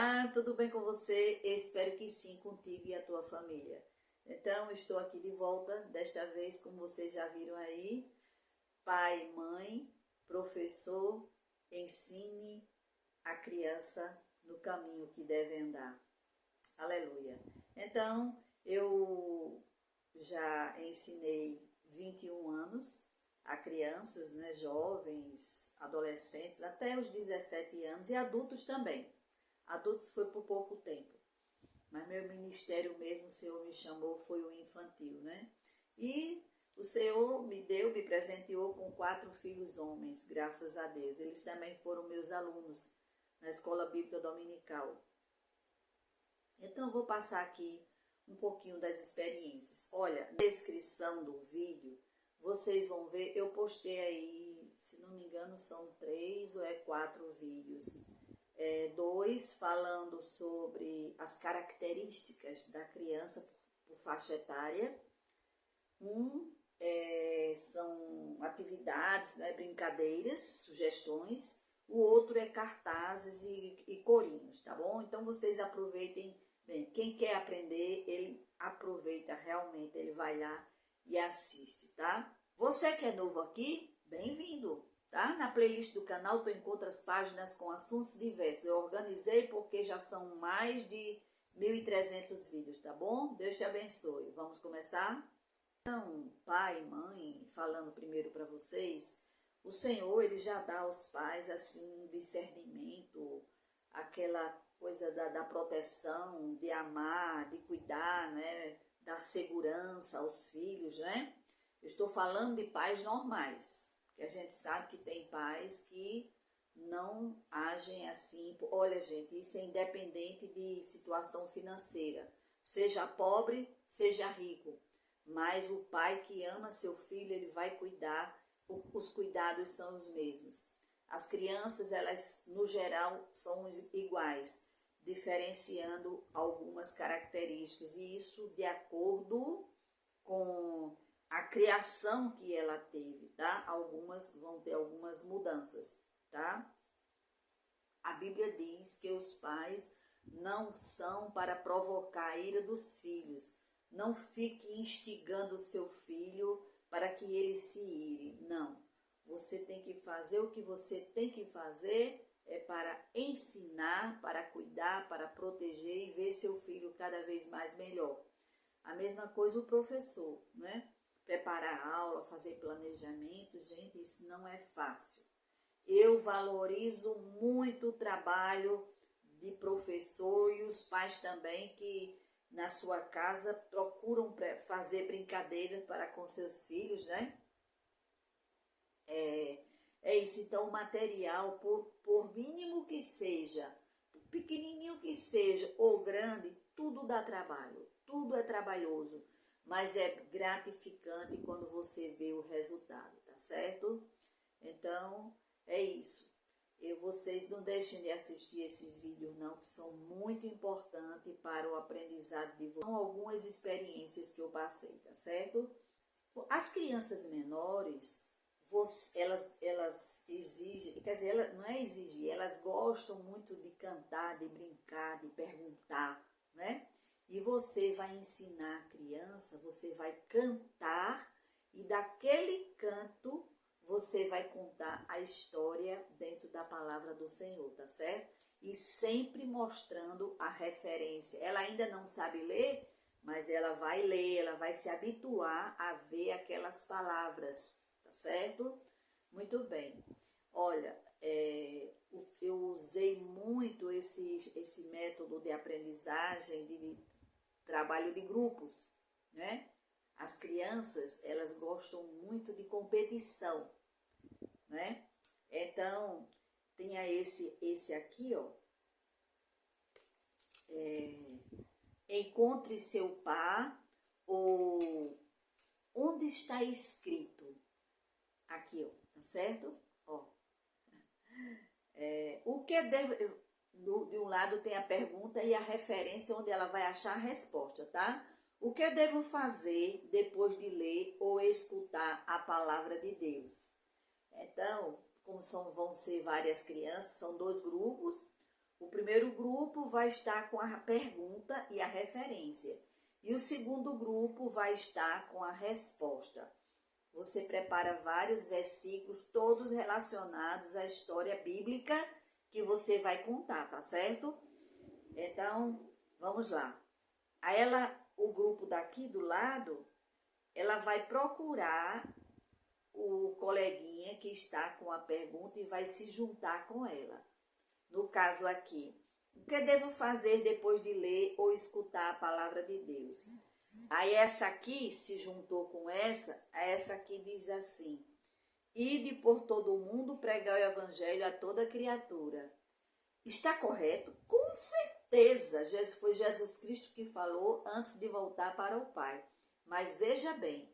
Olá, tudo bem com você? Espero que sim, contigo e a tua família. Então, estou aqui de volta, desta vez, como vocês já viram aí, pai, mãe, professor, ensine a criança no caminho que deve andar. Aleluia. Então, eu já ensinei 21 anos a crianças, né, jovens, adolescentes, até os 17 anos e adultos também. Adultos foi por pouco tempo, mas meu ministério mesmo, o Senhor me chamou, foi o infantil, né? E o Senhor me presenteou com 4 filhos homens, graças a Deus. Eles também foram meus alunos na Escola Bíblica Dominical. Então, eu vou passar aqui um pouquinho das experiências. Olha, na descrição do vídeo, vocês vão ver, eu postei aí, se não me engano, são 3 ou 4 vídeos. 2 falando sobre as características da criança por faixa etária. São atividades, né, brincadeiras, sugestões. O outro é cartazes e corinhos, tá bom? Então, vocês aproveitem bem. Quem quer aprender, ele aproveita realmente, ele vai lá e assiste, tá? Você que é novo aqui, bem-vindo! Tá? Na playlist do canal tu encontra as páginas com assuntos diversos. Eu organizei porque já são mais de 1.300 vídeos, tá bom? Deus te abençoe. Vamos começar? Então, pai, mãe, falando primeiro para vocês, o Senhor, ele já dá aos pais assim um discernimento, aquela coisa da proteção, de amar, de cuidar, né? Da segurança aos filhos, né? Eu estou falando de pais normais. Que a gente sabe que tem pais que não agem assim. Olha, gente, isso é independente de situação financeira. Seja pobre, seja rico. Mas o pai que ama seu filho, ele vai cuidar. Os cuidados são os mesmos. As crianças, elas, no geral, são iguais, diferenciando algumas características. E isso de acordo com a criação que ela teve, tá? Algumas vão ter algumas mudanças, tá? A Bíblia diz que os pais não são para provocar a ira dos filhos. Não fique instigando o seu filho para que ele se ire. Não. Você tem que fazer o que você tem que fazer é para ensinar, para cuidar, para proteger e ver seu filho cada vez mais melhor. A mesma coisa o professor, né? Preparar a aula, fazer planejamento, gente, isso não é fácil. Eu valorizo muito o trabalho de professor e os pais também que na sua casa procuram fazer brincadeiras para com seus filhos, né? É isso, então o material, por mínimo que seja, pequenininho que seja ou grande, tudo dá trabalho, tudo é trabalhoso. Mas é gratificante quando você vê o resultado, tá certo? Então, é isso. Vocês não deixem de assistir esses vídeos não, que são muito importantes para o aprendizado de vocês. São algumas experiências que eu passei, tá certo? As crianças menores, elas exigem, quer dizer, não é exigir, elas gostam muito de cantar, de brincar, de perguntar, né? E você vai ensinar a criança, você vai cantar e daquele canto você vai contar a história dentro da palavra do Senhor, tá certo? E sempre mostrando a referência. Ela ainda não sabe ler, mas ela vai ler, ela vai se habituar a ver aquelas palavras, tá certo? Muito bem. Olha, eu usei muito esse método de aprendizagem, de trabalho de grupos, né? As crianças, elas gostam muito de competição, né? Então, tinha esse aqui, ó. Encontre seu par, ou onde está escrito? Aqui, ó, tá certo? Ó. O que deve... De um lado tem a pergunta e a referência onde ela vai achar a resposta, tá? O que devo fazer depois de ler ou escutar a palavra de Deus? Então, como vão ser várias crianças, são 2 grupos. O primeiro grupo vai estar com a pergunta e a referência. E o segundo grupo vai estar com a resposta. Você prepara vários versículos, todos relacionados à história bíblica que você vai contar, tá certo? Então, vamos lá. Aí o grupo daqui do lado, ela vai procurar o coleguinha que está com a pergunta e vai se juntar com ela. No caso aqui, o que devo fazer depois de ler ou escutar a palavra de Deus? Aí essa aqui se juntou com essa aqui diz assim: ide por todo o mundo pregar o evangelho a toda criatura. Está correto? Com certeza, foi Jesus Cristo que falou antes de voltar para o Pai. Mas veja bem,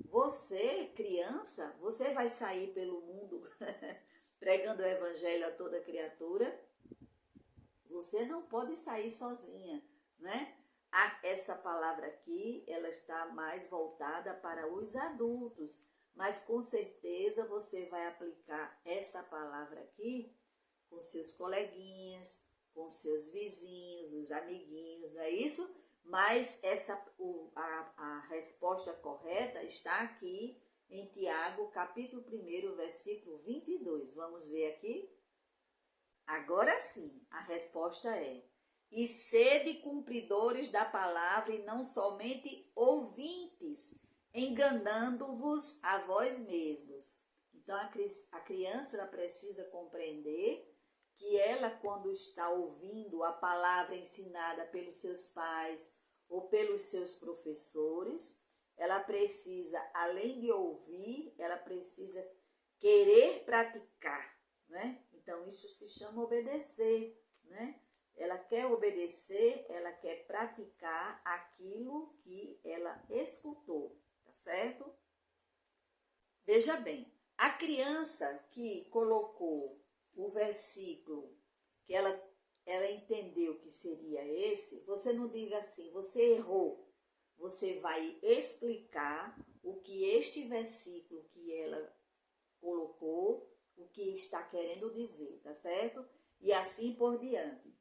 você, criança, você vai sair pelo mundo pregando o evangelho a toda criatura? Você não pode sair sozinha, né? Essa palavra aqui, ela está mais voltada para os adultos, mas com certeza você vai aplicar essa palavra aqui com seus coleguinhas, com seus vizinhos, os amiguinhos, não é isso? Mas a resposta correta está aqui em Tiago, capítulo 1, versículo 22. Vamos ver aqui? Agora sim, a resposta é: e sede cumpridores da palavra e não somente ouvintes, enganando-vos a vós mesmos. Então, a criança ela precisa compreender que ela, quando está ouvindo a palavra ensinada pelos seus pais ou pelos seus professores, ela precisa, além de ouvir, ela precisa querer praticar, né? Então, isso se chama obedecer, né? Ela quer obedecer, ela quer praticar aquilo que ela escutou, tá certo? Veja bem, a criança que colocou o versículo que ela entendeu que seria esse, você não diga assim, você errou. Você vai explicar o que este versículo que ela colocou, o que está querendo dizer, tá certo? E assim por diante.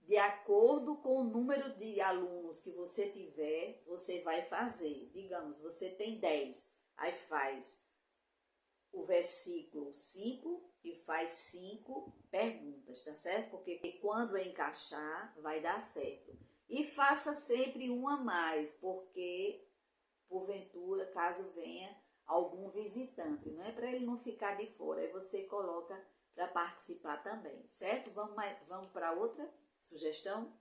De acordo com o número de alunos que você tiver, você vai fazer. Digamos, você tem 10, aí faz o versículo 5 e faz 5 perguntas, tá certo? Porque quando encaixar, vai dar certo. E faça sempre uma a mais, porque, porventura, caso venha algum visitante, não é? Para ele não ficar de fora, aí você coloca para participar também, certo? Vamos para outra sugestão?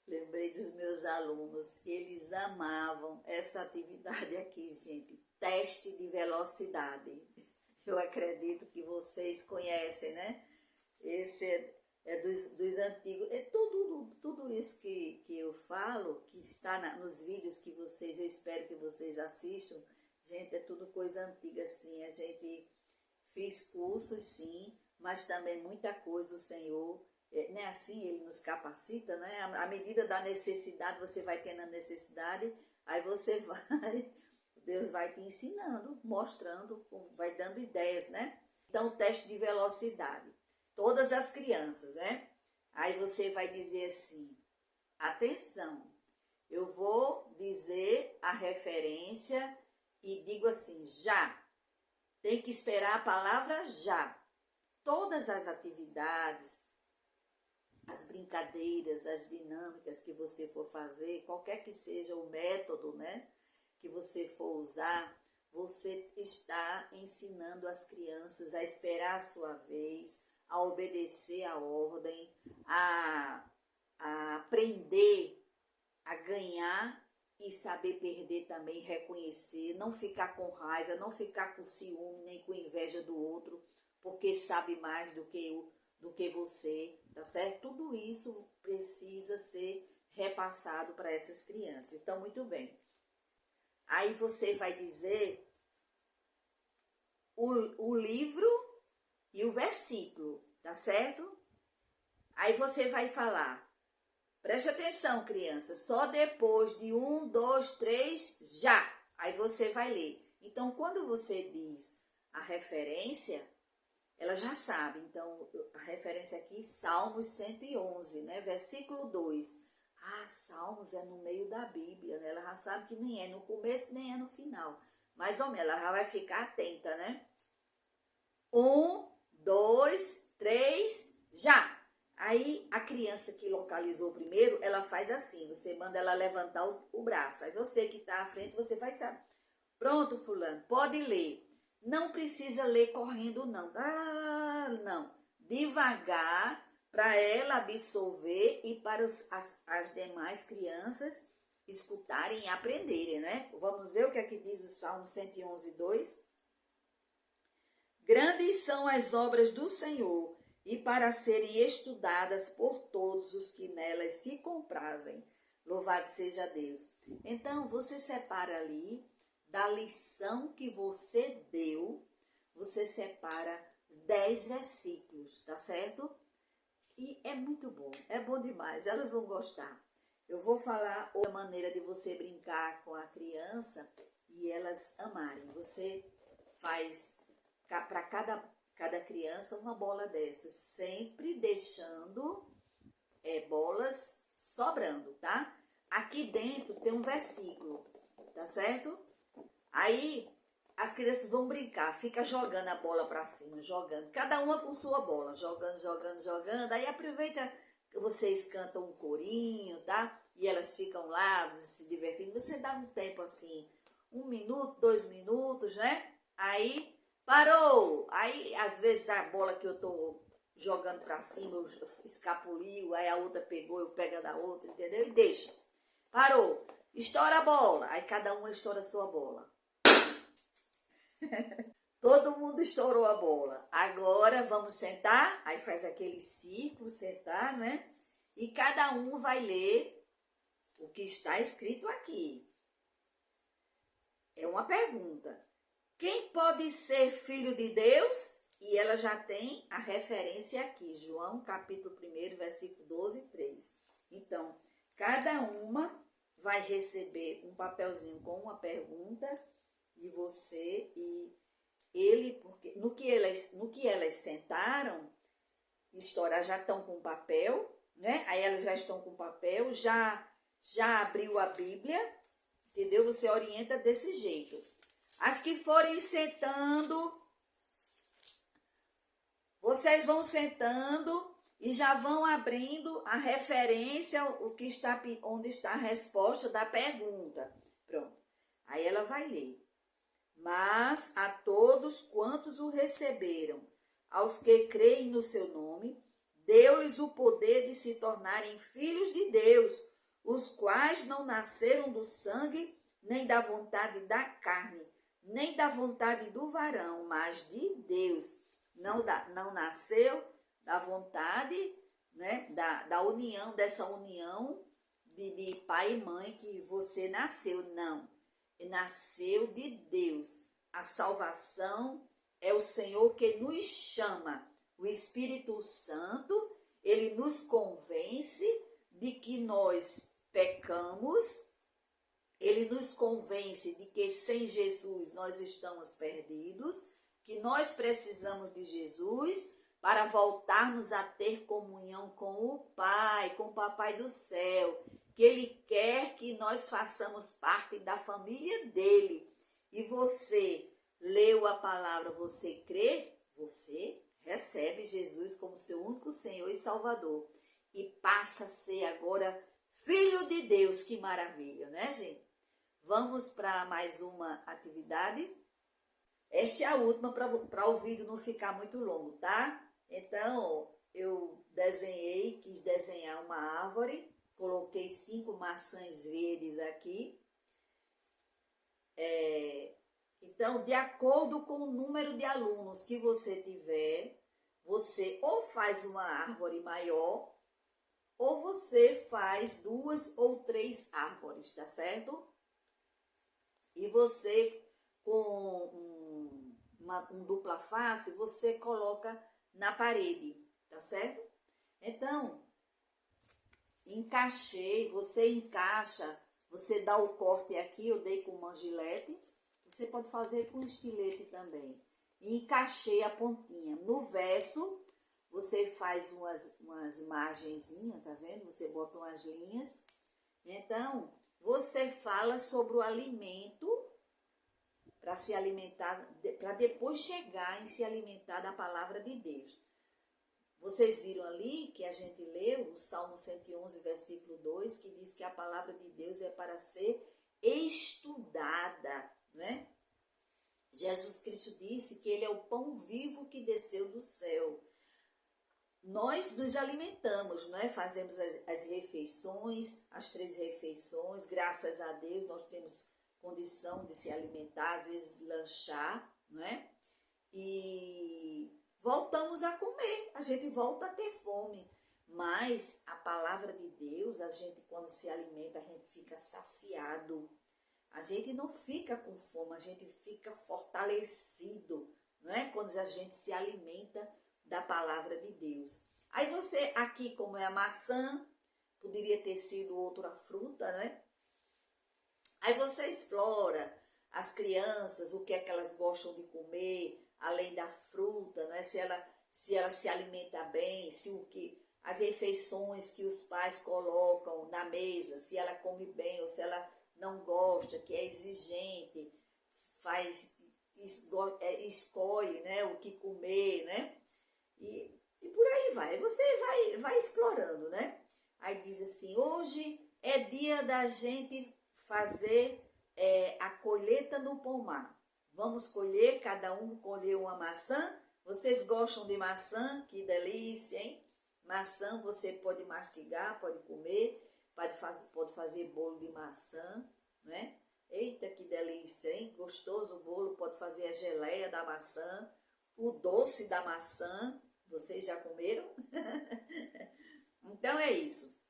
Lembrei dos meus alunos, eles amavam essa atividade aqui, gente, teste de velocidade. Eu acredito que vocês conhecem, né? Esse é dos antigos. É tudo isso que eu falo, que está nos vídeos que vocês, eu espero que vocês assistam. Gente, é tudo coisa antiga, assim. A gente fez cursos, sim, mas também muita coisa o Senhor, não é assim? Ele nos capacita, né? À medida da necessidade, você vai tendo a necessidade, aí você vai... Deus vai te ensinando, mostrando, vai dando ideias, né? Então, o teste de velocidade. Todas as crianças, né? Aí você vai dizer assim, atenção, eu vou dizer a referência e digo assim, já. Tem que esperar a palavra já. Todas as atividades, as brincadeiras, as dinâmicas que você for fazer, qualquer que seja o método, né? Que você for usar, você está ensinando as crianças a esperar a sua vez, a obedecer a ordem, a aprender a ganhar e saber perder também, reconhecer, não ficar com raiva, não ficar com ciúme nem com inveja do outro, porque sabe mais do que você, tá certo? Tudo isso precisa ser repassado para essas crianças. Então, muito bem. Aí você vai dizer o livro e o versículo, tá certo? Aí você vai falar, preste atenção, criança, só depois de 1, 2, 3, já. Aí você vai ler. Então, quando você diz a referência, ela já sabe. Então, a referência aqui, Salmos 111, né? Versículo 2. Ah, Salmos é no meio da Bíblia, né? Ela já sabe que nem é no começo, nem é no final. Mais ou menos, ela já vai ficar atenta, né? 1, 2, 3, já! Aí, a criança que localizou primeiro, ela faz assim, você manda ela levantar o braço. Aí você que está à frente, você faz assim. Pronto, fulano, pode ler. Não precisa ler correndo, não. Não. Devagar, para ela absorver e para as demais crianças escutarem e aprenderem, né? Vamos ver o que é que diz o Salmo 111, 2. Grandes são as obras do Senhor, e para serem estudadas por todos os que nelas se comprazem. Louvado seja Deus. Então, você separa ali, da lição que você deu, você separa 10 versículos, tá certo? E é muito bom, é bom demais, elas vão gostar. Eu vou falar outra maneira de você brincar com a criança e elas amarem. Você faz para cada criança uma bola dessas, sempre deixando bolas sobrando, tá? Aqui dentro tem um versículo, tá certo? Aí as crianças vão brincar, fica jogando a bola para cima, jogando, cada uma com sua bola, jogando, jogando, jogando. Aí aproveita que vocês cantam um corinho, tá? E elas ficam lá se divertindo. Você dá um tempo assim, 1 minuto, 2 minutos, né? Aí parou. Aí às vezes a bola que eu tô jogando para cima escapuliu, aí a outra pegou, eu pego a da outra, entendeu? E deixa. Parou. Estoura a bola. Aí cada uma estoura a sua bola. Todo mundo estourou a bola. Agora vamos sentar. Aí faz aquele círculo, sentar, né? E cada um vai ler o que está escrito aqui. É uma pergunta. Quem pode ser filho de Deus? E ela já tem a referência aqui. João, capítulo 1, versículo 12 e 3. Então, cada uma vai receber um papelzinho com uma pergunta de você e ele, porque no que elas sentaram, já estão com papel, né? Aí elas já estão com papel, já abriu a Bíblia, entendeu? Você orienta desse jeito. As que forem sentando, vocês vão sentando e já vão abrindo a referência, onde está a resposta da pergunta. Pronto. Aí ela vai ler. Mas a todos quantos o receberam, aos que creem no seu nome, deu-lhes o poder de se tornarem filhos de Deus, os quais não nasceram do sangue, nem da vontade da carne, nem da vontade do varão, mas de Deus. Não nasceu da vontade, né, da união, dessa união de pai e mãe que você nasceu, não. Nasceu de Deus. A salvação é o Senhor que nos chama. O Espírito Santo, ele nos convence de que nós pecamos, ele nos convence de que sem Jesus nós estamos perdidos, que nós precisamos de Jesus para voltarmos a ter comunhão com o Pai, com o Papai do céu, que ele quer que nós façamos parte da família dele. E você leu a palavra, você crê, você recebe Jesus como seu único Senhor e Salvador. E passa a ser agora filho de Deus. Que maravilha, né, gente? Vamos para mais uma atividade. Esta é a última para o vídeo não ficar muito longo, tá? Então, eu quis desenhar uma árvore. Coloquei 5 maçãs verdes aqui. Então, de acordo com o número de alunos que você tiver, você ou faz uma árvore maior, ou você faz 2 ou 3 árvores, tá certo? E você, com um dupla face, você coloca na parede, tá certo? Então, você encaixa, você dá o corte aqui, eu dei com uma gilete, você pode fazer com estilete também. e encaixei a pontinha. No verso, você faz umas margenzinhas, tá vendo? Você bota umas linhas. Então, você fala sobre o alimento para se alimentar, para depois chegar em se alimentar da palavra de Deus. Vocês viram ali que a gente leu o Salmo 111, versículo 2, que diz que a palavra de Deus é para ser estudada, né? Jesus Cristo disse que ele é o pão vivo que desceu do céu. Nós nos alimentamos, não é? Fazemos as refeições, as 3 refeições, graças a Deus nós temos condição de se alimentar, às vezes lanchar, não é? E voltamos a comer, a gente volta a ter fome, mas a palavra de Deus, a gente quando se alimenta, a gente fica saciado, a gente não fica com fome, a gente fica fortalecido, não é? Quando a gente se alimenta da palavra de Deus. Aí você, aqui como é a maçã, poderia ter sido outra fruta, né? Aí você explora as crianças, o que é que elas gostam de comer, além da fruta, né? Se ela se alimenta bem, se o que as refeições que os pais colocam na mesa, se ela come bem ou se ela não gosta, que é exigente, escolhe, né, o que comer, né? E por aí vai. Você vai explorando, né? Aí diz assim, hoje é dia da gente fazer a colheita no pomar. Vamos colher, cada um colher uma maçã. Vocês gostam de maçã? Que delícia, hein? Maçã você pode mastigar, pode comer, pode fazer bolo de maçã, né? Eita, que delícia, hein? Gostoso o bolo, pode fazer a geleia da maçã, o doce da maçã. Vocês já comeram? Então é isso.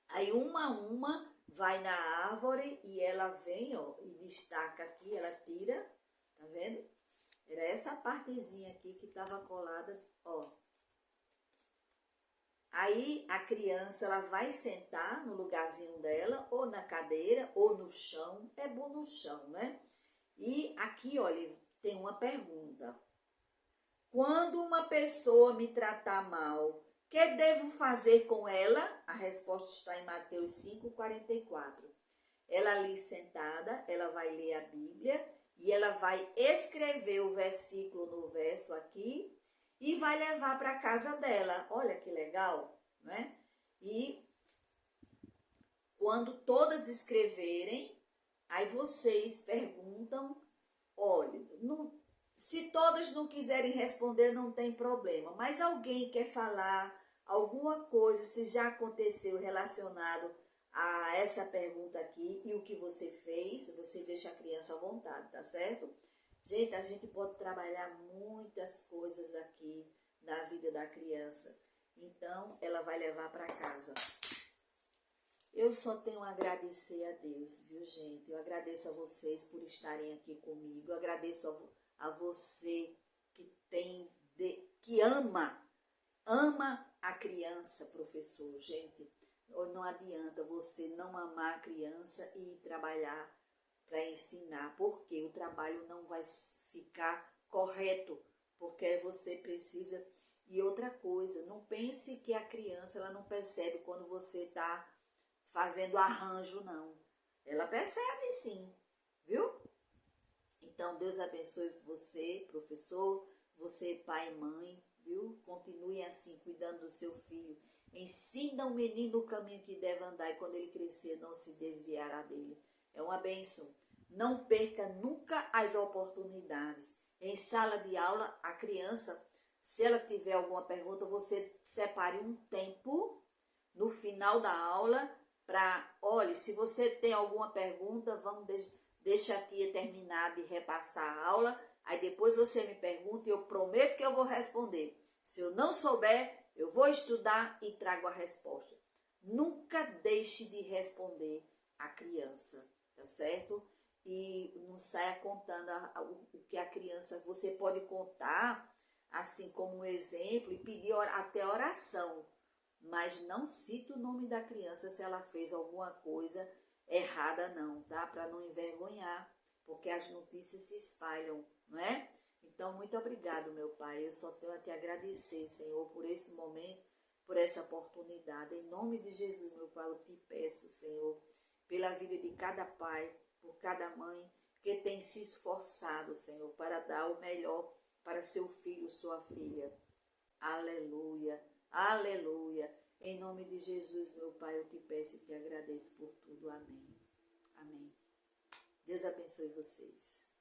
Aí uma a uma vai na árvore e ela vem, ó, e destaca aqui, ela tira, tá vendo? Era essa partezinha aqui que estava colada, ó. Aí a criança, ela vai sentar no lugarzinho dela, ou na cadeira, ou no chão. É bom no chão, né? E aqui, olha, tem uma pergunta. Quando uma pessoa me tratar mal, que devo fazer com ela? A resposta está em Mateus 5,44. Ela ali sentada, ela vai ler a Bíblia e ela vai escrever o versículo no verso aqui e vai levar para a casa dela. Olha que legal, né? E quando todas escreverem, aí vocês perguntam, olha, se todas não quiserem responder, não tem problema, mas alguém quer falar alguma coisa, se já aconteceu relacionado a essa pergunta aqui e o que você fez, você deixa a criança à vontade, tá certo? Gente, a gente pode trabalhar muitas coisas aqui na vida da criança, então ela vai levar para casa. Eu só tenho a agradecer a Deus, viu, gente? Eu agradeço a vocês por estarem aqui comigo, eu agradeço a você que ama a criança, professor. Gente, não adianta você não amar a criança e ir trabalhar para ensinar, porque o trabalho não vai ficar correto, porque você precisa. E outra coisa, não pense que a criança ela não percebe quando você está fazendo arranjo, não. Ela percebe sim, viu? Então, Deus abençoe você, professor, você, pai e mãe, viu? Continue assim, cuidando do seu filho. Ensina o menino o caminho que deve andar e quando ele crescer não se desviará dele. É uma bênção. Não perca nunca as oportunidades. Em sala de aula, a criança, se ela tiver alguma pergunta, você separe um tempo no final da aula para, olha, se você tem alguma pergunta, deixa a tia terminar de repassar a aula, aí depois você me pergunta e eu prometo que eu vou responder. Se eu não souber, eu vou estudar e trago a resposta. Nunca deixe de responder a criança, tá certo? E não saia contando o que a criança, você pode contar assim como um exemplo e pedir até oração, mas não cita o nome da criança se ela fez alguma coisa errada não, tá? Para não envergonhar, porque as notícias se espalham, não é? Então, muito obrigado, meu Pai. Eu só tenho a te agradecer, Senhor, por esse momento, por essa oportunidade. Em nome de Jesus, meu Pai, eu te peço, Senhor, pela vida de cada pai, por cada mãe que tem se esforçado, Senhor, para dar o melhor para seu filho, sua filha. Aleluia, aleluia. Em nome de Jesus, meu Pai, eu te peço e te agradeço por tudo. Amém. Amém. Deus abençoe vocês.